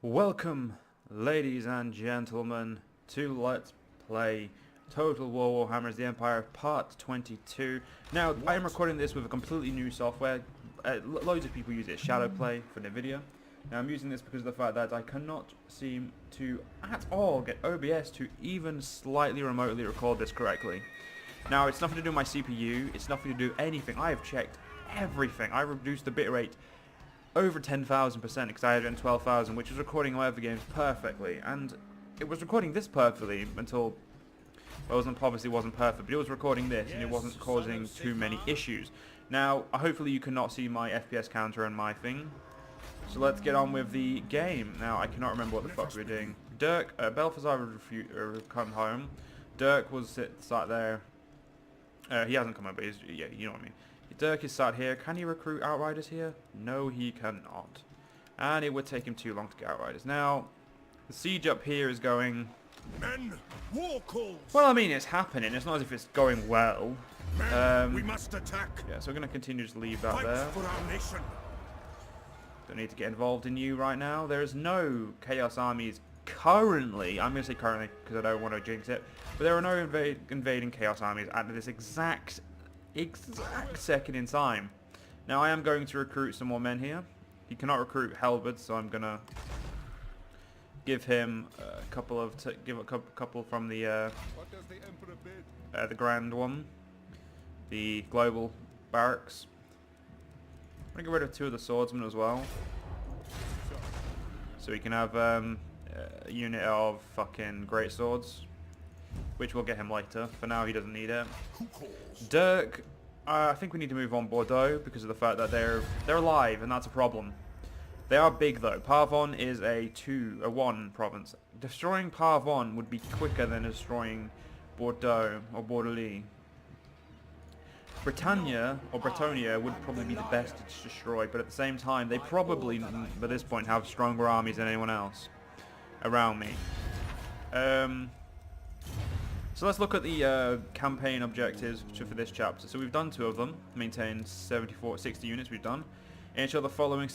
Welcome, ladies and gentlemen, to Let's Play Total War Warhammer the Empire Part 22. Now, I am recording this with a completely new software. Loads of people use it, Shadowplay for NVIDIA. Now, I'm using this because of the fact that I cannot seem to at all get OBS to even slightly remotely record this correctly. Now, it's nothing to do with my CPU, it's nothing to do with anything. I have checked everything. I reduced the bitrate over 10,000% because I had it in 12,000, which was recording my other games perfectly, and it was recording this perfectly until, well, it obviously wasn't perfect, but it was recording this and it wasn't causing too many issues. Now, hopefully you cannot see my FPS counter and my thing, so let's get on with the game. Now, I cannot remember what the fuck we were doing. Dirk, Balthazar would come home. Dirk was sat there. He hasn't come home, but he's, yeah, you know what I mean. Dirk is sat here. Can he recruit Outriders here? No, he cannot. And it would take him too long to get Outriders. Now, the siege up here is going... Men, war calls. Well, I mean, it's happening. It's not as if it's going well. Men, we must attack. Yeah, so we're going to continue to leave that Fight there. for our nation. Don't need to get involved in you right now. There is no Chaos armies currently. I'm going to say currently because I don't want to jinx it. But there are no invading Chaos armies at this exact second in time. Now I am going to recruit some more men here. He cannot recruit halberds, so I'm gonna give him a couple of couple from the the grand one, the global barracks. I'm gonna get rid of 2 of the swordsmen as well, so we can have a unit of fucking great swords, which we'll get him later. For now, he doesn't need it. Dirk, I think we need to move on Bordeaux because of the fact that they're alive, and that's a problem. They are big though. Parvon is a 1 province. Destroying Parvon would be quicker than destroying Bordeaux or Bordelais. Britannia or Bretonia would probably be the best to destroy, but at the same time, they probably, by this point, have stronger armies than anyone else around me. So let's look at the campaign objectives for this chapter. So we've done 2 of them. Maintain 60 units we've done. Ensure the following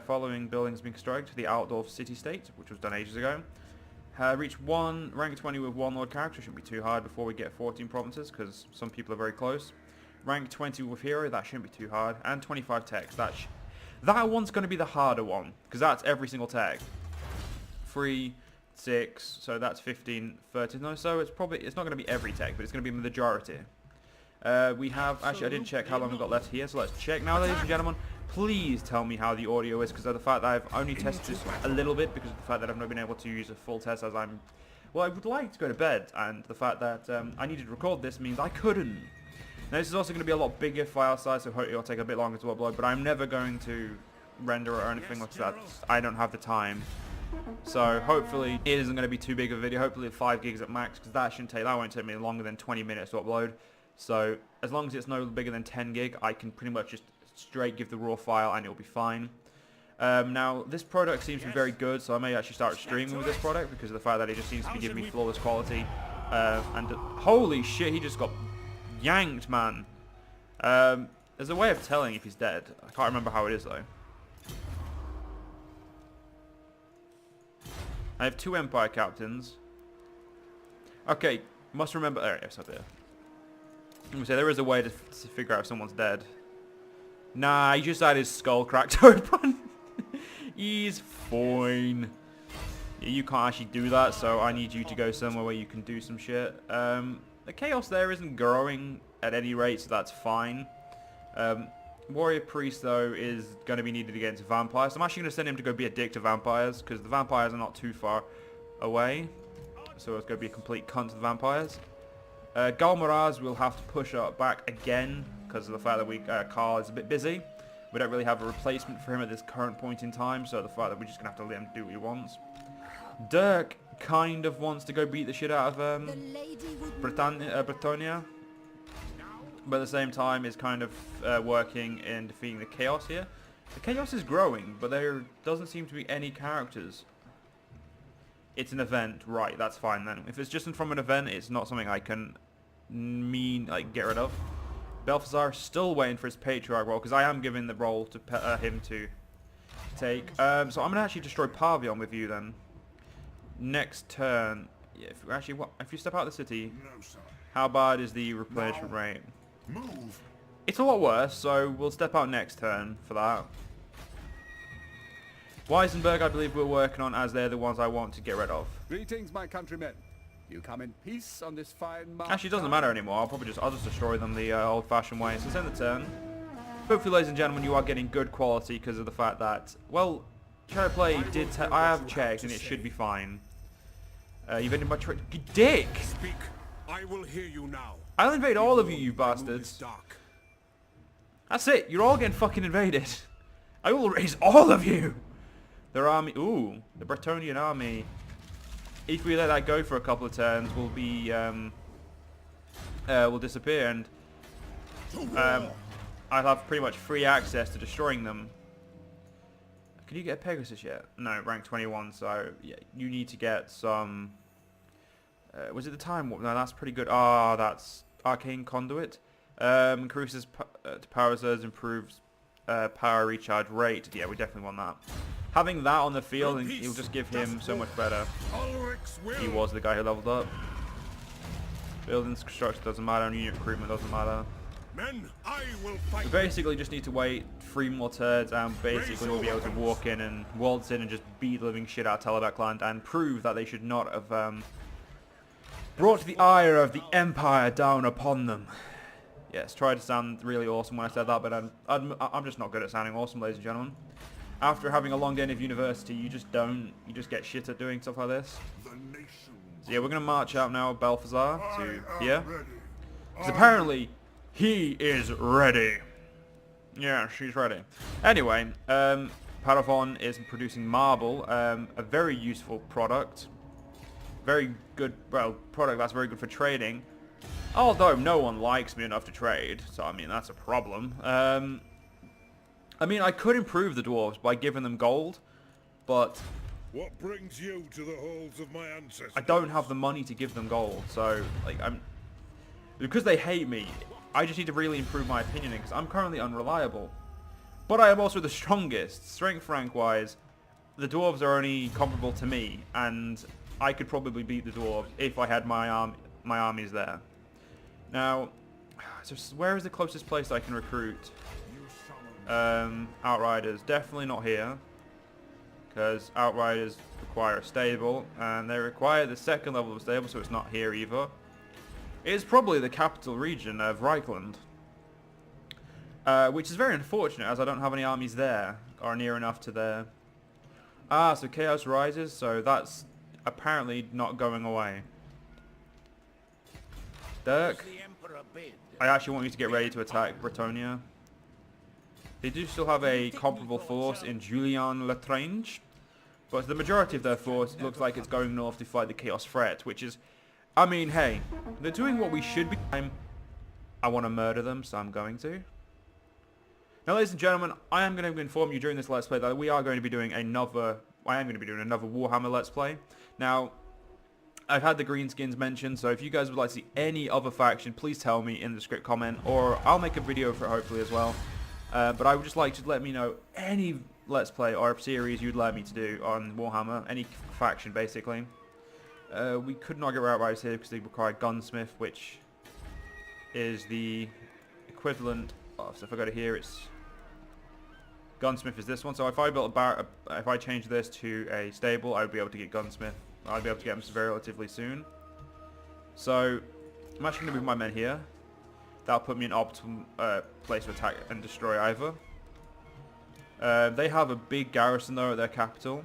following buildings being constructed. The Outdoor City-State, which was done ages ago. Reach rank 20 with 1 Lord character. Shouldn't be too hard before we get 14 provinces, because some people are very close. Rank 20 with Hero, that shouldn't be too hard. And 25 techs. That one's going to be the harder one, because that's every single tech. 3... 6, so that's 15, 13, no, so it's not going to be every tech, but it's going to be the majority. We have, actually I didn't check how long we've got left here, so let's check now, ladies and gentlemen. Please tell me how the audio is, because of the fact that I've only tested this a little bit, because of the fact that I've not been able to use a full test as well, I would like to go to bed, and the fact that I needed to record this means I couldn't. Now this is also going to be a lot bigger file size, so hopefully it'll take a bit longer to upload, but I'm never going to render or anything like that. I don't have the time. So hopefully it isn't going to be too big of a video. Hopefully 5 gigs at max, because that won't take me longer than 20 minutes to upload. So as long as it's no bigger than 10 gig, I can pretty much just straight give the raw file and it'll be fine. Now this product seems to be very good, so I may actually start streaming with this product because of the fact that it just seems to be giving me flawless quality. And holy shit, he just got yanked, man. There's a way of telling if he's dead. I can't remember how it is though. I have 2 Empire captains. Okay, must remember... There, it's up there. I'm going to say there is a way to figure out if someone's dead. Nah, he just had his skull cracked open. He's fine. Yeah, you can't actually do that, so I need you to go somewhere where you can do some shit. The chaos there isn't growing at any rate, so that's fine. Warrior Priest, though, is going to be needed against vampires. So I'm actually going to send him to go be a dick to vampires, because the vampires are not too far away. So it's going to be a complete cunt to the vampires. Galmaraz will have to push up back again, because of the fact that Carl is a bit busy. We don't really have a replacement for him at this current point in time, so the fact that we're just going to have to let him do what he wants. Dirk kind of wants to go beat the shit out of Bretonia. But at the same time is kind of working in defeating the chaos here. The chaos is growing, but there doesn't seem to be any characters. It's an event, right, that's fine then. If it's just from an event, it's not something I can get rid of. Balthazar still waiting for his patriarch role, because I am giving the role to him to take. So I'm going to actually destroy Parvion with you then. Next turn. Yeah, if you step out of the city, No, sir. how bad is the replenishment No. rate? Move. It's a lot worse, so we'll step out next turn for that. Weisenberg, I believe we're working on, as they're the ones I want to get rid of. Greetings, my countrymen. You come in peace on this fine March Actually, it doesn't time? matter anymore. I'll just destroy them the old-fashioned way. So it's end the turn. Hopefully, ladies and gentlemen, you are getting good quality because of the fact that, well, Shadow Play did. I have checked and it should be fine. You've ended my trick. You dick! Speak. I will hear you now. I'll invade all of you, you My mood is bastards. dark. That's it. You're all getting fucking invaded. I will raise all of you. Their army. Ooh, the Bretonian army. If we let that go for a couple of turns, will be will disappear, and I'll have pretty much free access to destroying them. Can you get a Pegasus yet? No, rank 21. So yeah, you need to get some. Was it the time warp? No, that's pretty good. Ah, that's Arcane Conduit. Increases to power reserves, improves power recharge rate. Yeah, we definitely want that. Having that on the field, and it'll just give him so much better. Ulrich's will. He was the guy who leveled up. Building construction doesn't matter, and unit recruitment doesn't matter. Men, I will fight. We basically just need to wait 3 more turns, and basically we'll be able to walk in and waltz in and just beat the living shit out of Telebeck land and prove that they should not have brought the ire of the Empire down upon them. Yes, tried to sound really awesome when I said that, but I'm just not good at sounding awesome, ladies and gentlemen. After having a long day of university, you just get shit at doing stuff like this. The nation. So yeah, we're going to march out now, Balthazar, to here. Ready. Because apparently, he is ready. Yeah, she's ready. Anyway, Paravon is producing marble, a very useful product. Very good, well, product that's very good for trading. Although no one likes me enough to trade, so I mean, that's a problem. I mean, I could improve the dwarves by giving them gold, but What brings you to the halls of my ancestors? I don't have the money to give them gold, so like because they hate me. I just need to really improve my opinion because I'm currently unreliable. But I am also the strongest, strength rank wise. The dwarves are only comparable to me, and I could probably beat the dwarves if I had my armies there. Now, so where is the closest place I can recruit? Outriders, definitely not here, because Outriders require a stable, and they require the second level of a stable, so it's not here either. It's probably the capital region of Reichland, which is very unfortunate, as I don't have any armies there, or near enough to there. Ah, so Chaos rises, so that's apparently not going away. Dirk, I actually want you to get ready to attack Bretonia. They do still have a comparable force in Julian Latrange, but the majority of their force looks like it's going north to fight the Chaos threat, which is, I mean, hey, they're doing what we should be. I want to murder them, so I'm going to. Now, ladies and gentlemen, I am going to inform you during this Let's Play that we are going to be doing another, Warhammer Let's Play. Now, I've had the Greenskins mentioned, so if you guys would like to see any other faction, please tell me in the script comment, or I'll make a video for it hopefully as well. But I would just like to let me know any Let's Play or series you'd like me to do on Warhammer, any faction basically. We could not get Outriders here because they require Gunsmith, which is the equivalent of, so if I go to here, it's Gunsmith is this one. So if I built if I change this to a stable, I would be able to get Gunsmith. I'd be able to get them relatively soon. So I'm actually going to move my men here. That'll put me in optimal place to attack and destroy either. They have a big garrison though at their capital.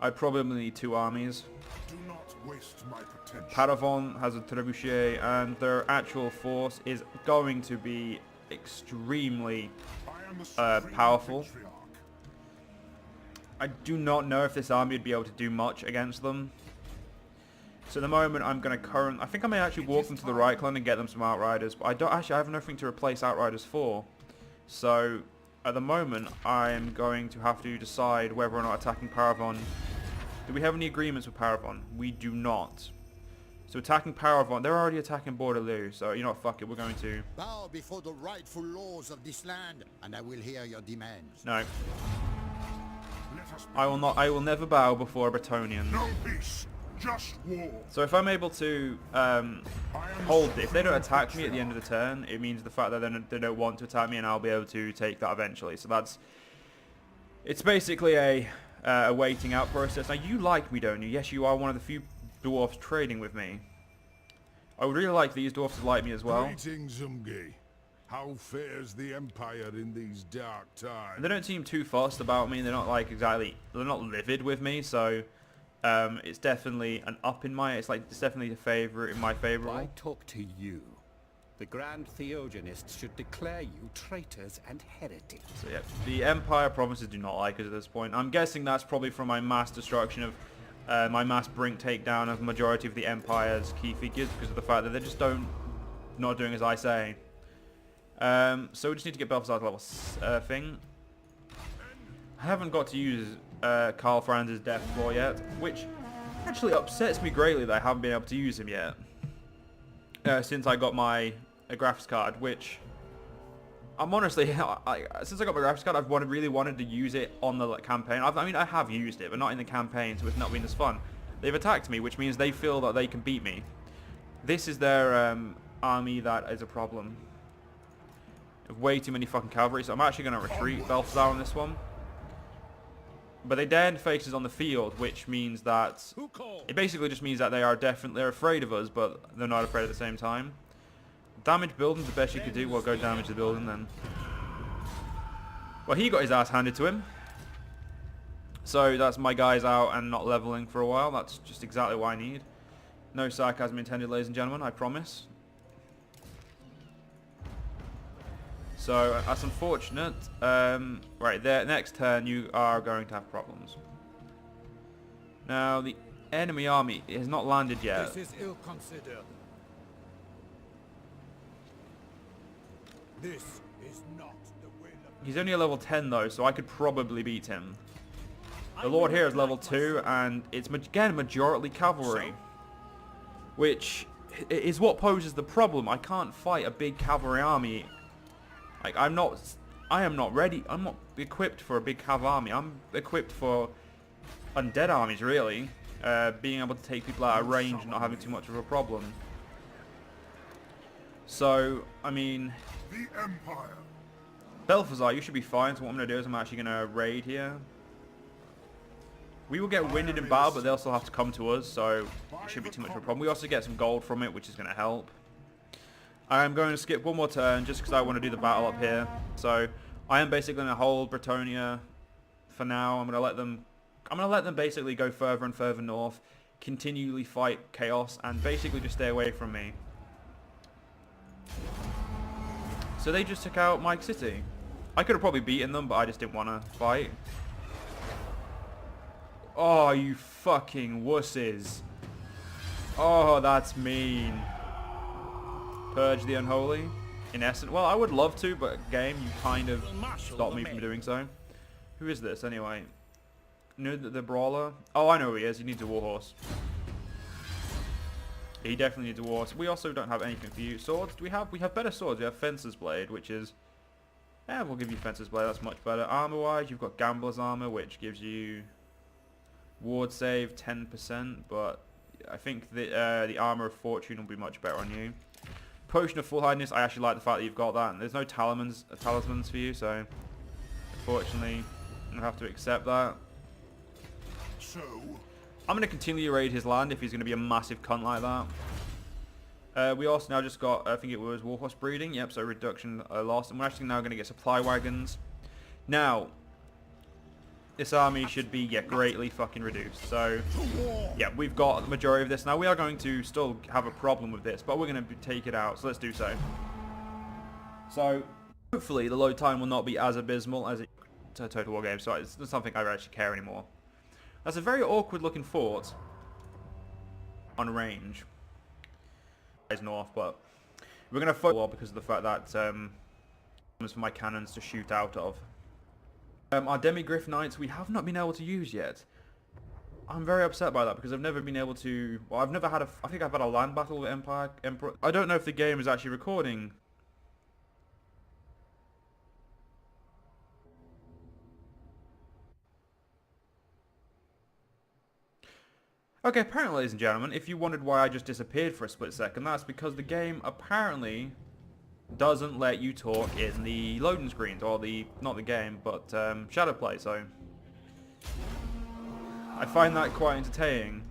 I'd probably need 2 armies. Do not waste my potential. Paravon has a trebuchet, and their actual force is going to be extremely I am the supreme powerful. patriarch. I do not know if this army would be able to do much against them. So at the moment, I'm going to I think I may actually walk them to the Reichland and get them some Outriders, but I have nothing to replace Outriders for. So at the moment, I'm going to have to decide whether or not attacking Paravon. Do we have any agreements with Paravon? We do not. So attacking power of... They're already attacking Bordeloo, so you know what, fuck it, we're going to... Bow before the rightful laws of this land, and I will hear your demands. No. I will not. I will never bow before a Bretonian. No peace, just war. So if I'm able to hold... If they don't attack me at the end of the turn, it means the fact that they don't want to attack me, and I'll be able to take that eventually. So that's... It's basically a waiting out process. Now, you like me, don't you? Yes, you are one of the few dwarfs trading with me. I would really like these dwarfs to like me as well. Greetings, Umgi. How fares the Empire in these dark times? They don't seem too fussed about me. They're not like exactly... They're not livid with me, so... it's definitely an up in my... It's definitely a favourite in my favour. I talk to you. The Grand Theogonists should declare you traitors and heretics. So yeah, the Empire provinces do not like us at this point. I'm guessing that's probably from my mass destruction of... my mass brink takedown of majority of the Empire's key figures because of the fact that they just not doing as I say. So we just need to get Belfazar's level thing. I haven't got to use Karl Franz's Death Claw yet, which actually upsets me greatly that I haven't been able to use him yet. Since I got my graphics card, which I'm honestly, since I got my graphics card, I've really wanted to use it on the campaign. I mean, I have used it, but not in the campaign, so it's not been as fun. They've attacked me, which means they feel that they can beat me. This is their army that is a problem. Way too many fucking cavalry, so I'm actually going to retreat Balthazar on this one. But they daren't face us on the field, which means that... It basically just means that they're afraid of us, but they're not afraid at the same time. Damage building's the best you could do. Well, go damage the building then. Well, he got his ass handed to him. So that's my guys out and not leveling for a while. That's just exactly what I need. No sarcasm intended, ladies and gentlemen, I promise. So that's unfortunate. Right, there. Next turn, you are going to have problems. Now, the enemy army has not landed yet. This is ill-considered. This is not the will of... He's only a level 10 though, so I could probably beat him. The Lord here is level 2, and it's again majority cavalry, which is what poses the problem. I can't fight a big cavalry army. Like I am not ready. I'm not equipped for a big cav army. I'm equipped for undead armies, really. Being able to take people out of range and not having too much of a problem. So, I mean... The Empire. Belfazar, you should be fine. So what I'm going to do is I'm actually going to raid here. We will get winded in battle, but they'll still have to come to us, so it shouldn't be too much of a problem. We also get some gold from it, which is going to help. I'm going to skip one more turn just because I want to do the battle up here. So I am basically going to hold Bretonia for now. I'm going to let them basically go further and further north, continually fight chaos, and basically just stay away from me. So they just took out Mike City. I could have probably beaten them, but I just didn't want to fight. Oh, you fucking wusses. Oh, that's mean. Purge the unholy. In essence, well, I would love to, but game, you kind of stopped me from doing so. Who is this, anyway? No, the brawler? Oh, I know who he is. He needs a warhorse. He definitely needs a warhorse. We also don't have anything for you. Swords? Do we have? We have better swords. We have Fencer's Blade, which is... Yeah, we'll give you Fencer's Blade. That's much better. Armor-wise, you've got Gambler's Armor, which gives you... Ward save 10%, but I think the Armor of Fortune will be much better on you. Potion of Full Highness, I actually like the fact that you've got that. And there's no talismans for you, so unfortunately, I'll have to accept that. So, I'm going to continue to raid his land if he's going to be a massive cunt like that. We also now just got, I think it was Warhorse Breeding. Yep, so reduction loss. And we're actually now going to get supply wagons. Now, this army should be, greatly fucking reduced. So, yeah, we've got the majority of this. Now, we are going to still have a problem with this, but we're going to take it out. So, let's do so. So, hopefully, the load time will not be as abysmal as it to a Total War game. So, it's not something I actually care anymore. That's a very awkward looking fort on range. It's north, but we're going to focus because of the fact that it's for my cannons to shoot out of. Our Demigryph Knights we have not been able to use yet. I'm very upset by that because I've never been able to... Well, I've never had a... I think I've had a land battle with Emperor. I don't know if the game is actually recording. Okay, apparently, ladies and gentlemen, if you wondered why I just disappeared for a split second, that's because the game apparently doesn't let you talk in the loading screens, or the... not the game, but Shadowplay, so... I find that quite entertaining.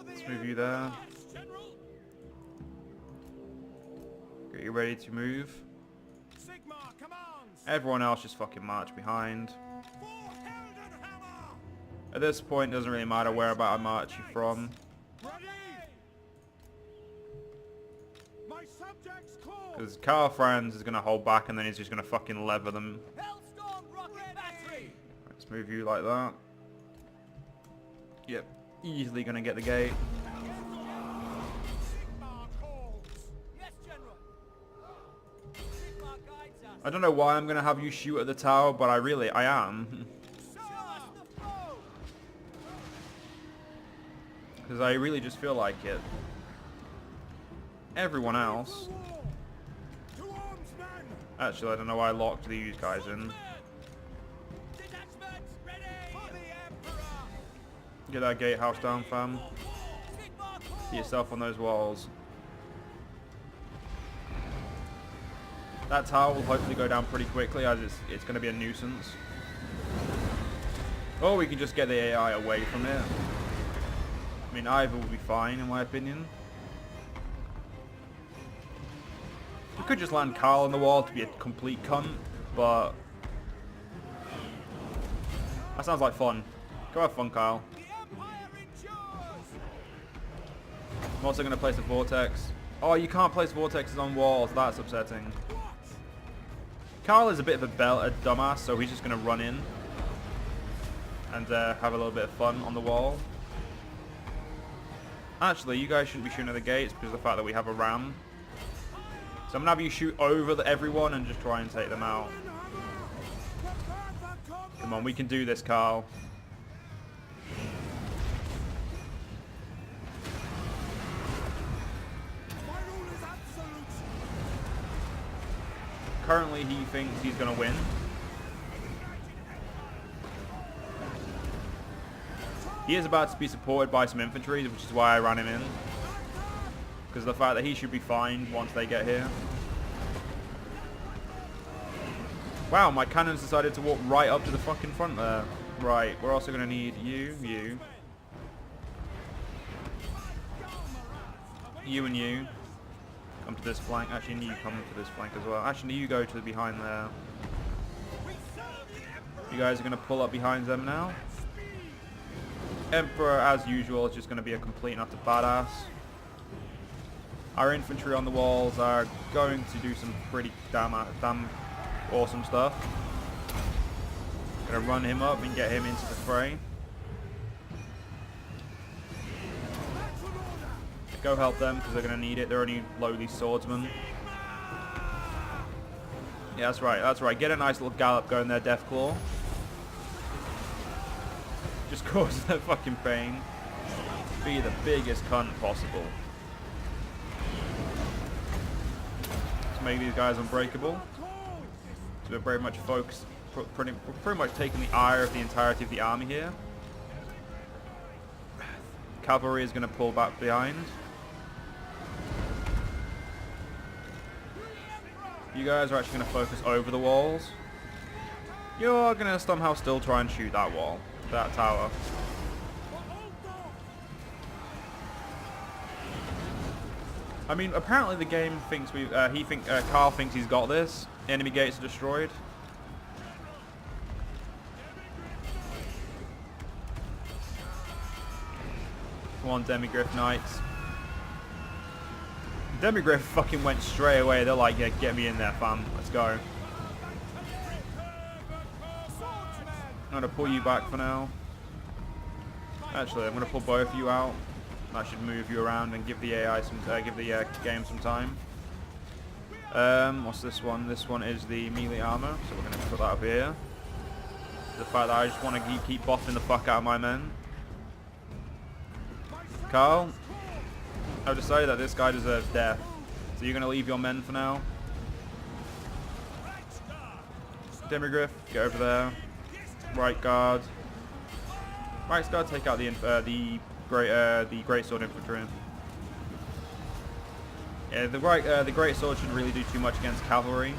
Let's move you there. Get you ready to move. Everyone else just fucking march behind. At this point, it doesn't really matter where about I march you from. Because Carl Franz is going to hold back and then he's just going to fucking lever them. Let's move you like that. Yep, easily going to get the gate. I don't know why I'm going to have you shoot at the tower, but I am. Because I really just feel like it. Everyone else... Actually, I don't know why I locked these guys in. Get that gatehouse down, fam. Get yourself on those walls. That tower will hopefully go down pretty quickly, as it's going to be a nuisance. Or we can just get the AI away from it. I mean, either will be fine, in my opinion. We could just land Carl on the wall to be a complete cunt, but... That sounds like fun. Go have fun, Carl. I'm also going to place a vortex. Oh, you can't place vortexes on walls. That's upsetting. Carl is a bit of a dumbass, so he's just going to run in and have a little bit of fun on the wall. Actually, you guys shouldn't be shooting at the gates because of the fact that we have a ram. So I'm going to have you shoot over everyone and just try and take them out. Come on, we can do this, Carl. Currently, he thinks he's going to win. He is about to be supported by some infantry, which is why I ran him in. Because of the fact that he should be fine once they get here. Wow, my cannons decided to walk right up to the fucking front there. Right, we're also going to need you, and you. Come to this flank. Actually, you come to this flank as well. Actually, you go to behind there. You guys are going to pull up behind them now. Emperor, as usual, is just going to be a complete and utter badass. Our infantry on the walls are going to do some pretty damn awesome stuff. Gonna run him up and get him into the fray. Go help them because they're gonna need it. They're only lowly swordsmen. Yeah, that's right. That's right. Get a nice little gallop going there, Deathclaw. Just cause that fucking pain. Be the biggest cunt possible. Make these guys unbreakable. So we're very much focused, pretty much taking the ire of the entirety of the army here. Cavalry is going to pull back behind. You guys are actually going to focus over the walls. You're going to somehow still try and shoot that wall, that tower. I mean, apparently the game thinks Carl thinks he's got this. Enemy gates are destroyed. Come on, Demigriff Knights. Demigriff fucking went straight away. They're like, yeah, get me in there, fam. Let's go. I'm gonna pull you back for now. Actually, I'm gonna pull both of you out. That should move you around and give the AI some, give the game some time. What's this one? This one is the melee armor, so we're going to put that up here. The fact that I just want to keep buffing the fuck out of my men. Carl, I've decided that this guy deserves death. So you're going to leave your men for now. Demigriff, get over there. Right guard. Right guard, take out the great sword infantry. Yeah, the great sword shouldn't really do too much against cavalry.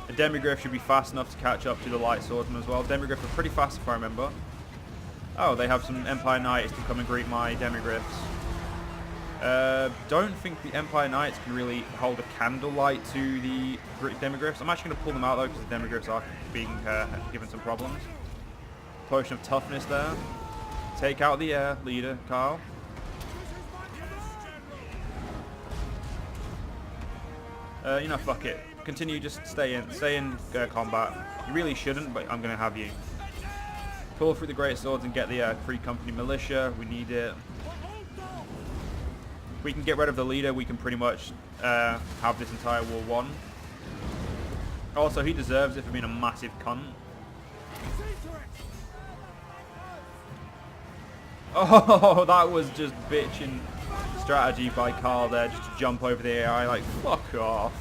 The Demigriff should be fast enough to catch up to the light swordsman as well. Demigriff are pretty fast if I remember. Oh, they have some Empire Knights to come and greet my Demigriffs. Don't think the Empire Knights can really hold a candlelight to the Demigriffs. I'm actually going to pull them out though because the Demigriffs are being given some problems. Potion of toughness there. Take out the leader, Carl. You know, fuck it. Continue, just stay in combat. You really shouldn't, but I'm going to have you. Pull through the great swords and get the Free Company militia. We need it. If we can get rid of the leader, we can pretty much have this entire war won. Also, he deserves it for being a massive cunt. Oh, that was just bitching strategy by Carl there, just to jump over the AI, like, fuck off.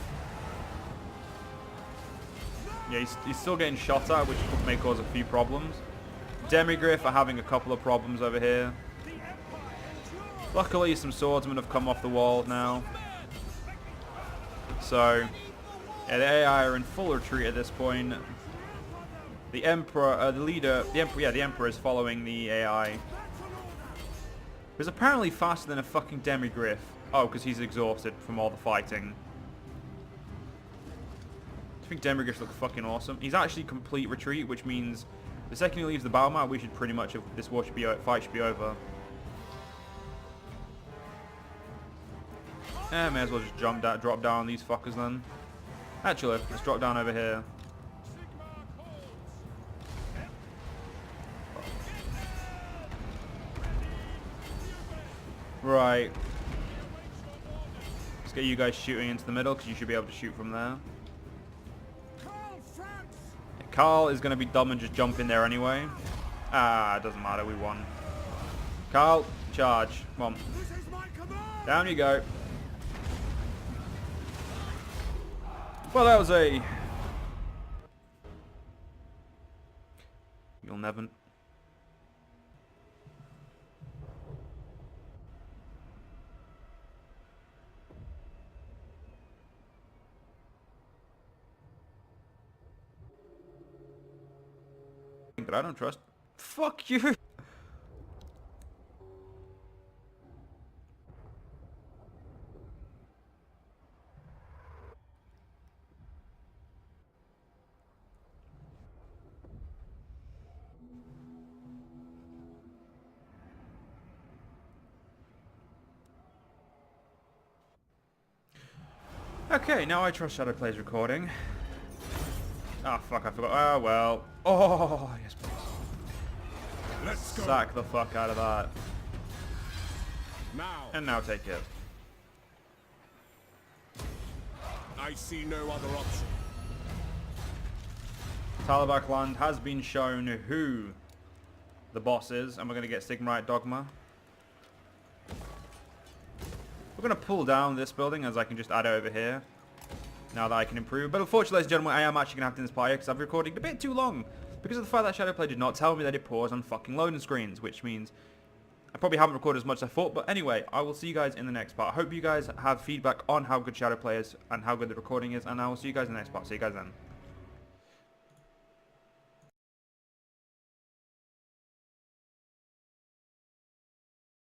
Yeah, he's still getting shot at, which may cause a few problems. Demigriff are having a couple of problems over here. Luckily, some swordsmen have come off the wall now. So, yeah, the AI are in full retreat at this point. The Emperor, the Emperor is following the AI. He's apparently faster than a fucking Demigriff. Oh, because he's exhausted from all the fighting. I think Demigriffs look fucking awesome. He's actually complete retreat, which means the second he leaves the battle map, we should pretty much have, this war should be fight should be over. May as well just drop down on these fuckers then. Actually, let's drop down over here. Right. Let's get you guys shooting into the middle, because you should be able to shoot from there. Carl is going to be dumb and just jump in there anyway. Ah, it doesn't matter, we won. Carl, charge. Come on. Down you go. Well, that was a... You'll never... But I don't trust. Fuck you. Okay, now I trust Shadowplay's recording. Ah, fuck, I forgot. Ah, well. Oh, yes, please. Let's go. Sack the fuck out of that. Now, And now take it. I see no other option. Talabak land has been shown who the boss is, and we're going to get Sigmarite Dogma. We're going to pull down this building, as I can just add it over here. Now that I can improve. But unfortunately, ladies and gentlemen, I am actually going to have to end this part here because I've recorded a bit too long. Because of the fact that Shadowplay did not tell me that it paused on fucking loading screens. Which means I probably haven't recorded as much as I thought. But anyway, I will see you guys in the next part. I hope you guys have feedback on how good Shadowplay is and how good the recording is. And I will see you guys in the next part. See you guys then.